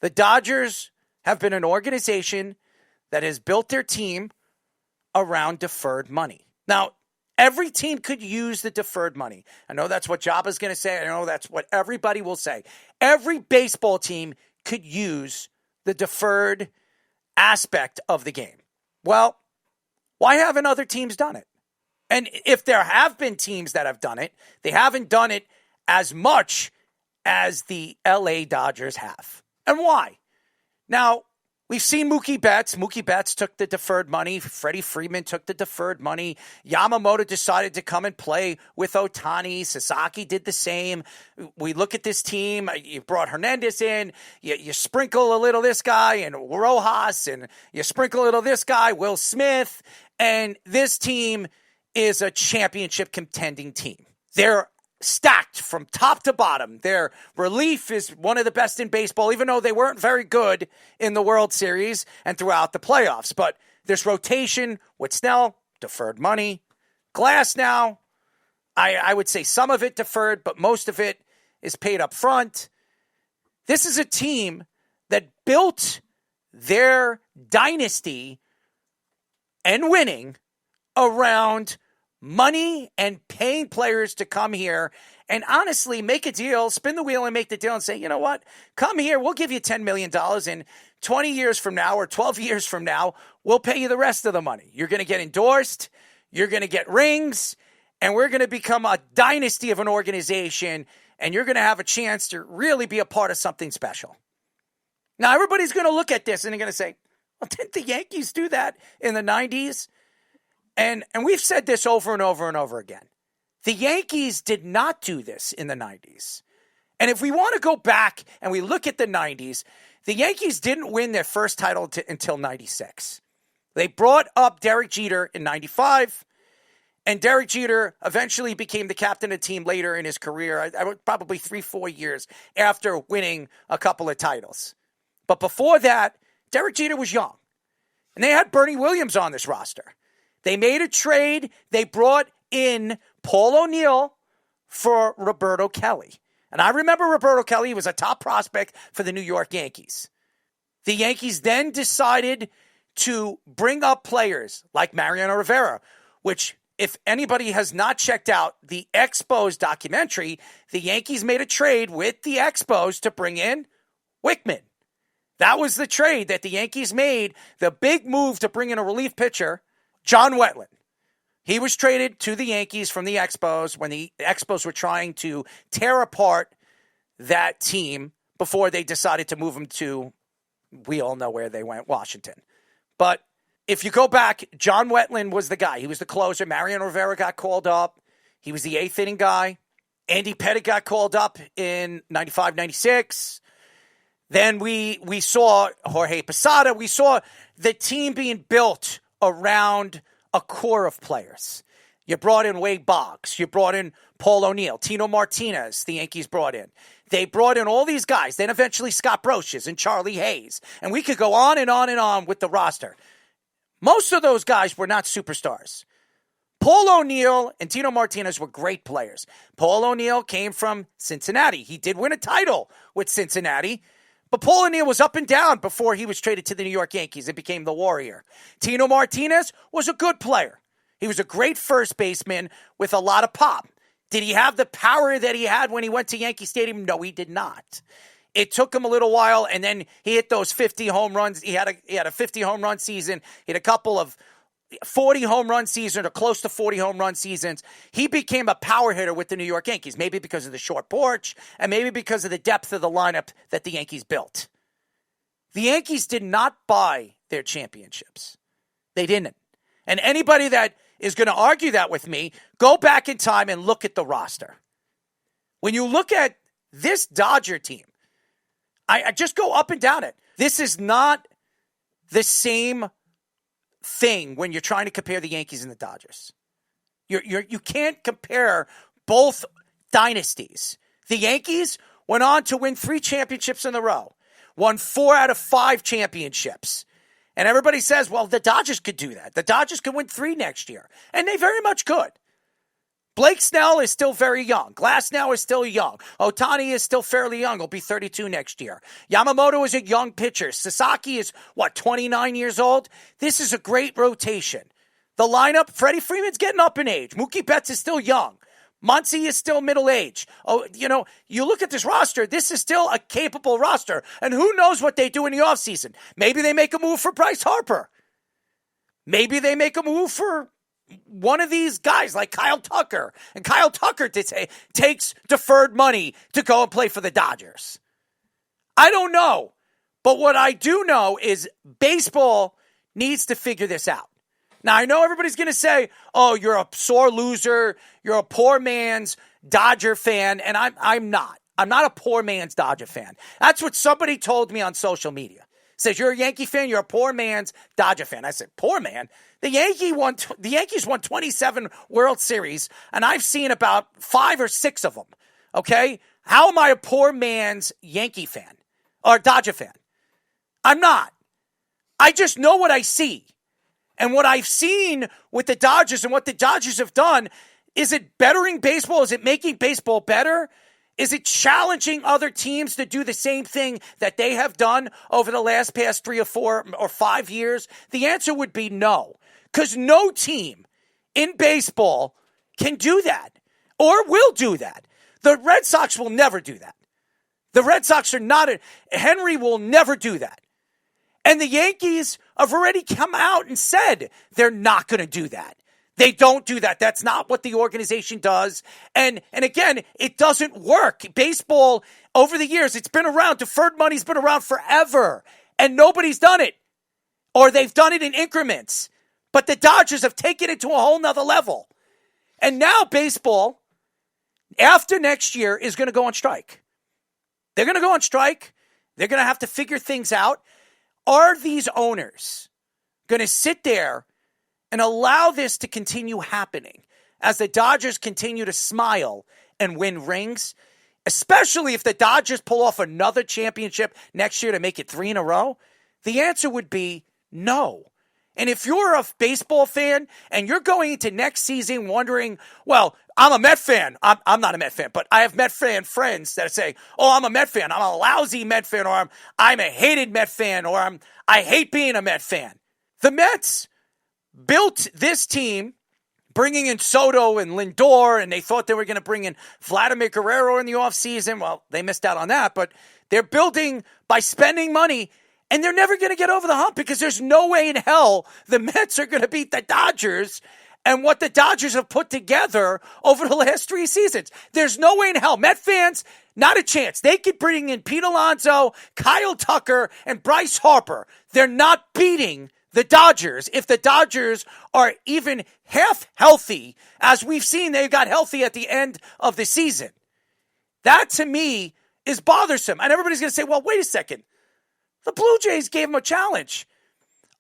The Dodgers have been an organization that has built their team around deferred money. Now, every team could use the deferred money. I know that's what Jabba's going to say. I know that's what everybody will say. Every baseball team could use the deferred aspect of the game. Well, why haven't other teams done it? And if there have been teams that have done it, they haven't done it as much as the LA Dodgers have. And why? Now, we've seen Mookie Betts. Mookie Betts took the deferred money. Freddie Freeman took the deferred money. Yamamoto decided to come and play with Ohtani. Sasaki did the same. We look at this team. You brought Hernandez in. You sprinkle a little this guy and Rojas, and you sprinkle a little this guy, Will Smith. And this team is a championship contending team. They're stacked from top to bottom. Their relief is one of the best in baseball, even though they weren't very good in the World Series and throughout the playoffs. But this rotation with Snell, deferred money. Glass now, I would say some of it deferred, but most of it is paid up front. This is a team that built their dynasty and winning around money and paying players to come here and honestly make a deal, spin the wheel and make the deal and say, you know what, come here, we'll give you $10 million and 20 years from now or 12 years from now, we'll pay you the rest of the money. You're going to get endorsed, you're going to get rings, and we're going to become a dynasty of an organization, and you're going to have a chance to really be a part of something special. Now, everybody's going to look at this and they're going to say, well, didn't the Yankees do that in the 90s? And we've said this over and over and over again. The Yankees did not do this in the 90s. And if we want to go back and we look at the 90s, the Yankees didn't win their first title until 96. They brought up Derek Jeter in 95, and Derek Jeter eventually became the captain of the team later in his career, probably 3-4 years after winning a couple of titles. But before that, Derek Jeter was young. And they had Bernie Williams on this roster. They made a trade. They brought in Paul O'Neill for Roberto Kelly. And I remember Roberto Kelly was a top prospect for the New York Yankees. The Yankees then decided to bring up players like Mariano Rivera, which if anybody has not checked out the Expos documentary, the Yankees made a trade with the Expos to bring in Wickman. That was the trade that the Yankees made, the big move to bring in a relief pitcher, John Wetland. He was traded to the Yankees from the Expos when the Expos were trying to tear apart that team before they decided to move him to, we all know where they went, Washington. But if you go back, John Wetland was the guy. He was the closer. Mariano Rivera got called up. He was the eighth inning guy. Andy Pettitte got called up in 95, 96. Then we saw Jorge Posada. We saw the team being built around a core of players. You brought in Wade Boggs. You brought in Paul O'Neill. Tino Martinez, the Yankees brought in. They brought in all these guys. Then eventually Scott Brosius and Charlie Hayes. And we could go on and on and on with the roster. Most of those guys were not superstars. Paul O'Neill and Tino Martinez were great players. Paul O'Neill came from Cincinnati. He did win a title with Cincinnati. But Paul O'Neill was up and down before he was traded to the New York Yankees and became the Warrior. Tino Martinez was a good player. He was a great first baseman with a lot of pop. Did he have the power that he had when he went to Yankee Stadium? No, he did not. It took him a little while, and then he hit those 50 home runs. He had a 50 home run season. He had a couple of 40 home run seasons or close to 40 home run seasons. He became a power hitter with the New York Yankees, maybe because of the short porch and maybe because of the depth of the lineup that the Yankees built. The Yankees did not buy their championships. They didn't. And anybody that is going to argue that with me, go back in time and look at the roster. When you look at this Dodger team, I just go up and down it. This is not the same thing when you're trying to compare the Yankees and the Dodgers. You can't compare both dynasties. The Yankees went on to win 3 championships in a row, won 4 out of 5 championships. And everybody says, well, the Dodgers could do that. The Dodgers could win 3 next year. And they very much could. Blake Snell is still very young. Glasnow is still young. Ohtani is still fairly young. He'll be 32 next year. Yamamoto is a young pitcher. Sasaki is, 29 years old? This is a great rotation. The lineup, Freddie Freeman's getting up in age. Mookie Betts is still young. Muncy is still middle-aged. Oh, you look at this roster, this is still a capable roster. And who knows what they do in the offseason? Maybe they make a move for Bryce Harper. Maybe they make a move for one of these guys like Kyle Tucker. And Kyle Tucker takes deferred money to go and play for the Dodgers. I don't know. But what I do know is baseball needs to figure this out. Now, I know everybody's going to say, oh, you're a sore loser. You're a poor man's Dodger fan. And I'm not. I'm not a poor man's Dodger fan. That's what somebody told me on social media. Says, you're a Yankee fan, you're a poor man's Dodger fan. I said, poor man? The Yankees won 27 World Series, and I've seen about 5 or 6 of them, okay? How am I a poor man's Yankee fan or Dodger fan? I'm not. I just know what I see. And what I've seen with the Dodgers and what the Dodgers have done, is it bettering baseball? Is it making baseball better? Is it challenging other teams to do the same thing that they have done over the past 3 or 4 or 5 years? The answer would be no, because no team in baseball can do that or will do that. The Red Sox will never do that. The Red Sox are not. Henry will never do that. And the Yankees have already come out and said they're not going to do that. They don't do that. That's not what the organization does. And again, it doesn't work. Baseball, over the years, it's been around. Deferred money's been around forever. And nobody's done it. Or they've done it in increments. But the Dodgers have taken it to a whole nother level. And now baseball, after next year, is going to go on strike. They're going to go on strike. They're going to have to figure things out. Are these owners going to sit there and allow this to continue happening as the Dodgers continue to smile and win rings, especially if the Dodgers pull off another championship next year to make it 3 in a row? The answer would be no. And if you're a baseball fan and you're going into next season wondering, well, I'm a Met fan. I'm not a Met fan, but I have Met fan friends that say, oh, I'm a Met fan. I'm a lousy Met fan, or I'm a hated Met fan, or I hate being a Met fan. The Mets built this team, bringing in Soto and Lindor, and they thought they were going to bring in Vladimir Guerrero in the offseason. Well, they missed out on that, but they're building by spending money, and they're never going to get over the hump because there's no way in hell the Mets are going to beat the Dodgers and what the Dodgers have put together over the last 3 seasons. There's no way in hell. Met fans, not a chance. They could bring in Pete Alonso, Kyle Tucker, and Bryce Harper. They're not beating the Dodgers if the Dodgers are even half healthy, as we've seen they got healthy at the end of the season. That, to me, is bothersome. And everybody's going to say, well, wait a second. The Blue Jays gave him a challenge.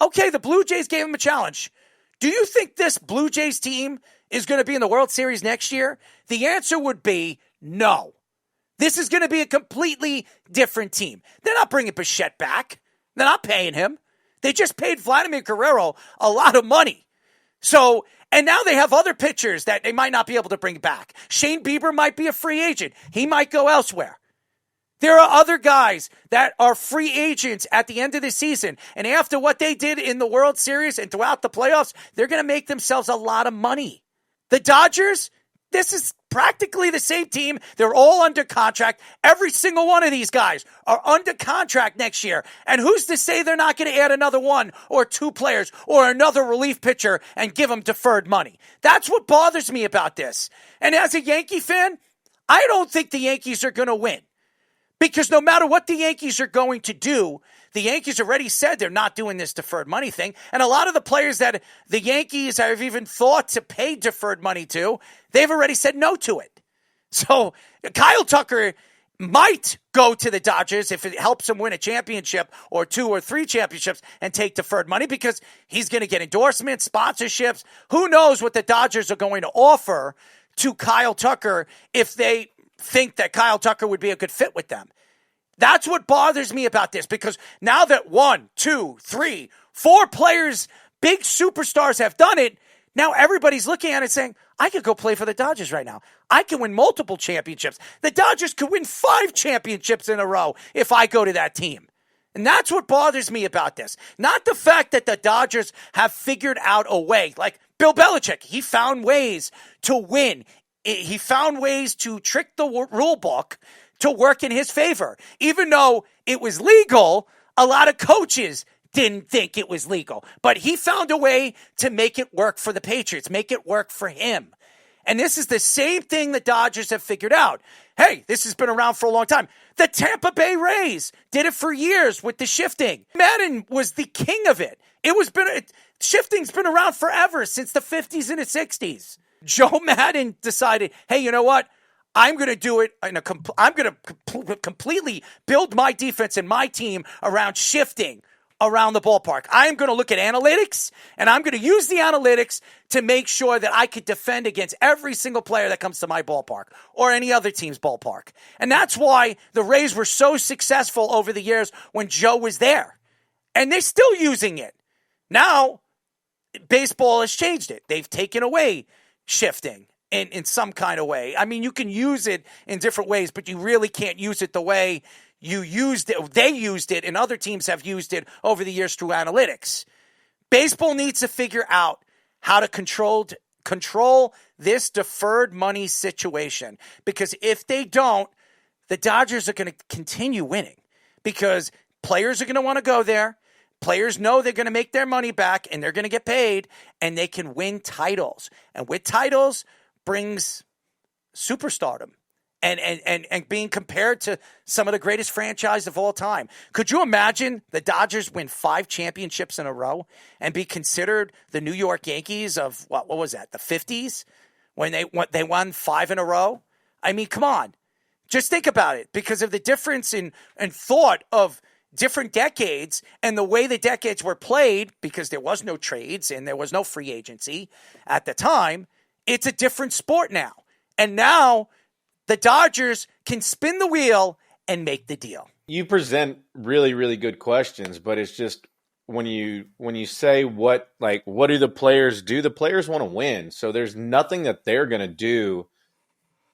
Okay, the Blue Jays gave him a challenge. Do you think this Blue Jays team is going to be in the World Series next year? The answer would be no. This is going to be a completely different team. They're not bringing Bichette back. They're not paying him. They just paid Vladimir Guerrero a lot of money. So, and now they have other pitchers that they might not be able to bring back. Shane Bieber might be a free agent. He might go elsewhere. There are other guys that are free agents at the end of the season. And after what they did in the World Series and throughout the playoffs, they're going to make themselves a lot of money. The Dodgers, this is practically the same team. They're all under contract. Every single one of these guys are under contract next year. And who's to say they're not going to add another 1 or 2 players or another relief pitcher and give them deferred money? That's what bothers me about this. And as a Yankee fan, I don't think the Yankees are going to win. Because no matter what the Yankees are going to do, the Yankees already said they're not doing this deferred money thing. And a lot of the players that the Yankees have even thought to pay deferred money to, they've already said no to it. So Kyle Tucker might go to the Dodgers if it helps him win a championship or 2 or 3 championships and take deferred money because he's going to get endorsements, sponsorships. Who knows what the Dodgers are going to offer to Kyle Tucker if they think that Kyle Tucker would be a good fit with them. That's what bothers me about this, because now that 1, 2, 3, 4 players, big superstars have done it, now everybody's looking at it saying, I could go play for the Dodgers right now. I can win multiple championships. The Dodgers could win 5 championships in a row if I go to that team. And that's what bothers me about this. Not the fact that the Dodgers have figured out a way. Like Bill Belichick, he found ways to win. He found ways to trick the rule book to work in his favor. Even though it was legal, a lot of coaches didn't think it was legal. But he found a way to make it work for the Patriots, make it work for him. And this is the same thing the Dodgers have figured out. Hey, this has been around for a long time. The Tampa Bay Rays did it for years with the shifting. Madden was the king of it. Shifting's been around forever, since the 50s and the 60s. Joe Madden decided, hey, you know what? I'm going to do it. I'm going to completely build my defense and my team around shifting around the ballpark. I am going to look at analytics, and I'm going to use the analytics to make sure that I could defend against every single player that comes to my ballpark or any other team's ballpark. And that's why the Rays were so successful over the years when Joe was there. And they're still using it. Now, baseball has changed it. They've taken away shifting in some kind of way. I mean, you can use it in different ways, but you really can't use it the way you used it. They used it, and other teams have used it over the years through analytics. Baseball needs to figure out how to control this deferred money situation, because if they don't, the Dodgers are going to continue winning, because players are going to want to go there. Players know they're going to make their money back, and they're going to get paid, and they can win titles. And with titles brings superstardom and being compared to some of the greatest franchise of all time. Could you imagine the Dodgers win 5 championships in a row and be considered the New York Yankees of, what was that, the 50s, when they won 5 in a row? I mean, come on. Just think about it, because of the difference in thought of different decades and the way the decades were played, because there was no trades and there was no free agency at the time. It's a different sport now. And now the Dodgers can spin the wheel and make the deal. You present really, really good questions, but it's just when you say what do the players do? The players want to win. So there's nothing that they're going to do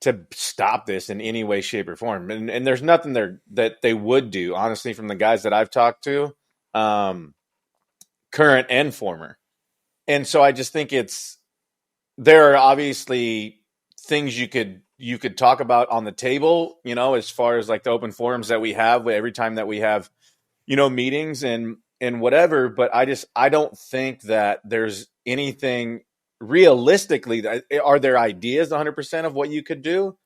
to stop this in any way, shape, or form. And there's nothing there that they would do, honestly, from the guys that I've talked to, current and former. And so I just think there are obviously things you could talk about on the table, as far as like the open forums that we have every time that we have, meetings and whatever. But I don't think that there's anything realistically. Are there ideas 100% of what you could do?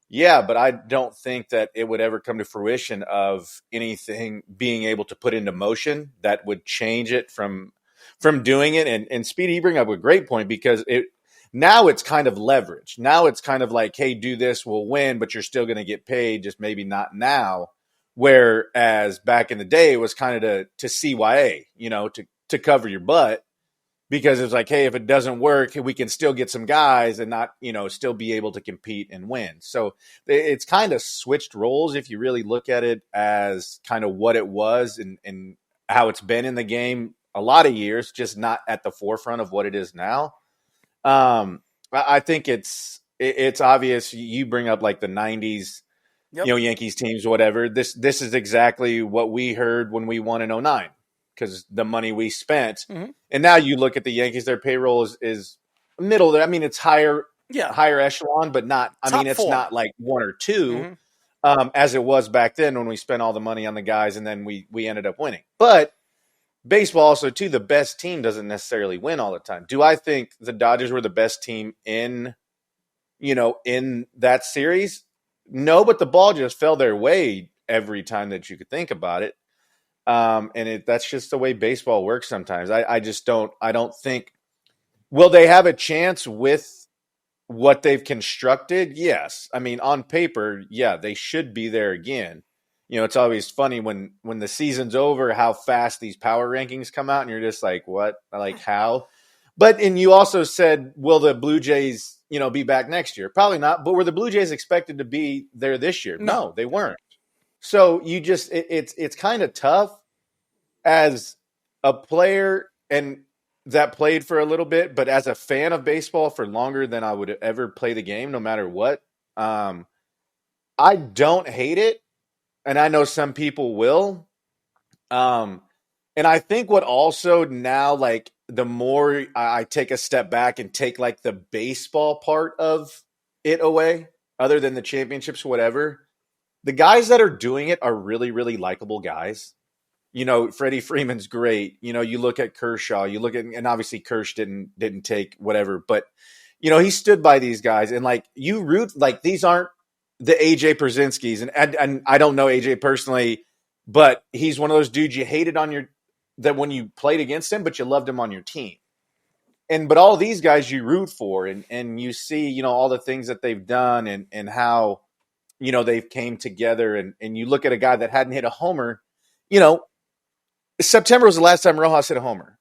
Yeah, but I don't think that it would ever come to fruition of anything being able to put into motion that would change it from doing it. And Speedy, you bring up a great point, because now it's kind of leverage. Now it's kind of like, hey, do this, we'll win, but you're still going to get paid, just maybe not now. Whereas back in the day, it was kind of to CYA, to cover your butt, because it's like, hey, if it doesn't work, we can still get some guys and not, still be able to compete and win. So it's kind of switched roles if you really look at it as kind of what it was and how it's been in the game a lot of years, just not at the forefront of what it is now. I think it's obvious. You bring up like the 90s, Yep. Yankees teams, whatever. This is exactly what we heard when we won in 2009, because the money we spent. Mm-hmm. And now you look at the Yankees, their payroll is middle there. I mean, it's higher echelon, but not, it's 4. not like 1 or 2, as it was back then when we spent all the money on the guys and then we ended up winning. But baseball also, too, the best team doesn't necessarily win all the time. Do I think the Dodgers were the best team in that series? No, but the ball just fell their way every time that you could think about it. And that's just the way baseball works sometimes. I don't think, will they have a chance with what they've constructed? Yes. I mean, on paper, yeah, they should be there again. It's always funny when the season's over, how fast these power rankings come out, and you're just like, what? Like, how? And you also said, will the Blue Jays, be back next year? Probably not. But were the Blue Jays expected to be there this year? No, they weren't. So you just, it's kind of tough as a player. And that played for a little bit, but as a fan of baseball for longer than I would ever play the game, no matter what, I don't hate it, and I know some people will. And I think what also now, like, the more I take a step back and take like the baseball part of it away, other than the championships, whatever, the guys that are doing it are really, really likable guys. Freddie Freeman's great. You look at Kershaw, and obviously Kersh didn't take whatever, but he stood by these guys, and like you root, like these aren't the AJ Przinsky's, and I don't know AJ personally, but he's one of those dudes you hated that when you played against him, but you loved him on your team. But all these guys you root for, and you see, all the things that they've done and how, they've came together, and you look at a guy that hadn't hit a homer, September was the last time Rojas hit a homer,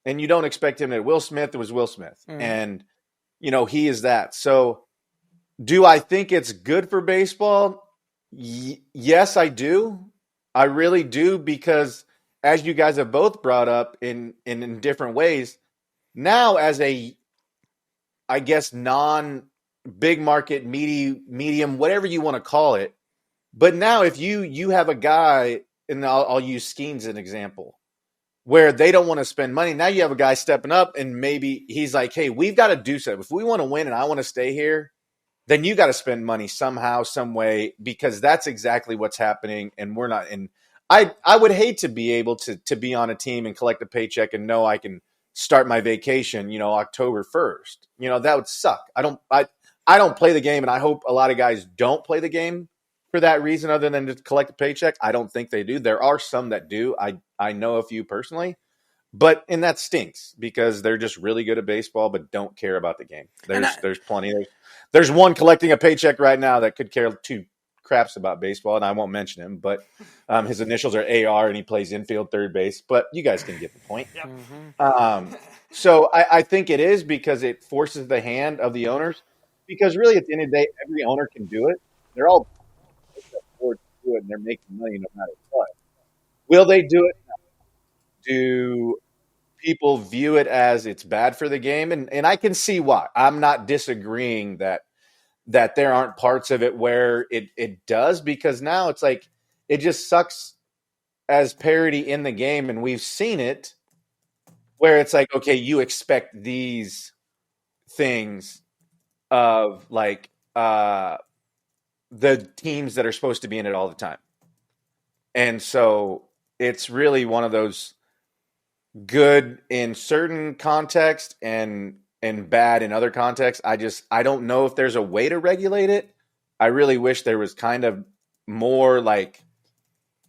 and you don't expect him to. Will Smith, it was Will Smith, and he is that. So, do I think it's good for baseball? Yes, I do. I really do, because as you guys have both brought up in different ways, now as a, I guess, non-big market, medium, whatever you want to call it, but now if you have a guy, and I'll use Skeens as an example, where they don't want to spend money. Now you have a guy stepping up, and maybe he's like, hey, we've got to do something. If we want to win and I want to stay here, then you got to spend money somehow, some way, because that's exactly what's happening. And we're not. And I would hate to be able to be on a team and collect a paycheck and know I can start my vacation, October 1st. That would suck. I don't play the game, and I hope a lot of guys don't play the game for that reason, other than to collect a paycheck. I don't think they do. There are some that do. I know a few personally, and that stinks, because they're just really good at baseball but don't care about the game. There's plenty. There's one collecting a paycheck right now that could care two craps about baseball, and I won't mention him, but his initials are AR, and he plays infield, third base. But you guys can get the point. Yep. So I think it is, because it forces the hand of the owners, because really at the end of the day, every owner can do it. They're all afford to do it, and they're making money no matter what. Will they do it? Do people view it as it's bad for the game? And I can see why. I'm not disagreeing that there aren't parts of it where it does, because now it's like it just sucks as parity in the game, and we've seen it where it's like, okay, you expect these things of like the teams that are supposed to be in it all the time. And so it's really one of those good in certain contexts and bad in other contexts. I don't know if there's a way to regulate it. I really wish there was kind of more, like,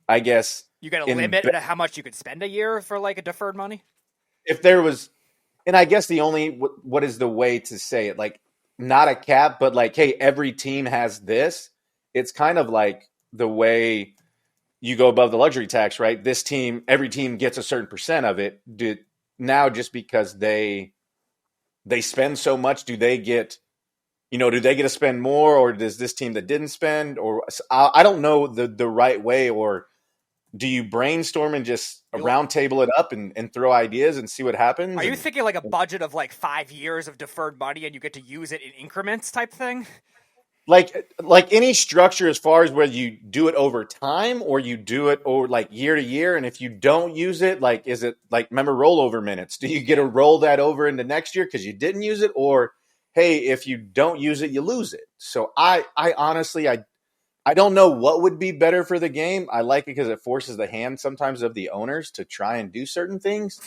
I guess you got a limit to how much you could spend a year for like a deferred money. If there was, and I guess the only, what is the way to say it? Like, not a cap, but like, hey, every team has this. It's kind of like the way you go above the luxury tax, right? Every team gets a certain percent of it. Now, just because they spend so much, do they get to spend more, or does this team that didn't spend, or I don't know the right way, or do you brainstorm and just round table it up and throw ideas and see what happens? Are you thinking like a budget of like 5 years of deferred money and you get to use it in increments type thing? Like any structure, as far as whether you do it over time or you do it over like year to year, and if you don't use it, like, is it like, remember rollover minutes? Do you get to roll that over into next year because you didn't use it, or hey, if you don't use it, you lose it? So I honestly, I don't know what would be better for the game. I like it because it forces the hand sometimes of the owners to try and do certain things.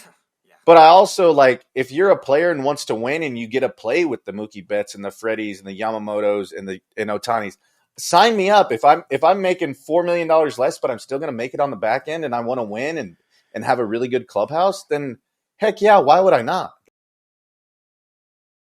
But I also like, if you're a player and wants to win and you get to play with the Mookie Betts and the Freddies and the Yamamotos and Ohtanis, sign me up. If I'm making $4 million less, but I'm still going to make it on the back end and I want to win and have a really good clubhouse, then heck yeah, why would I not?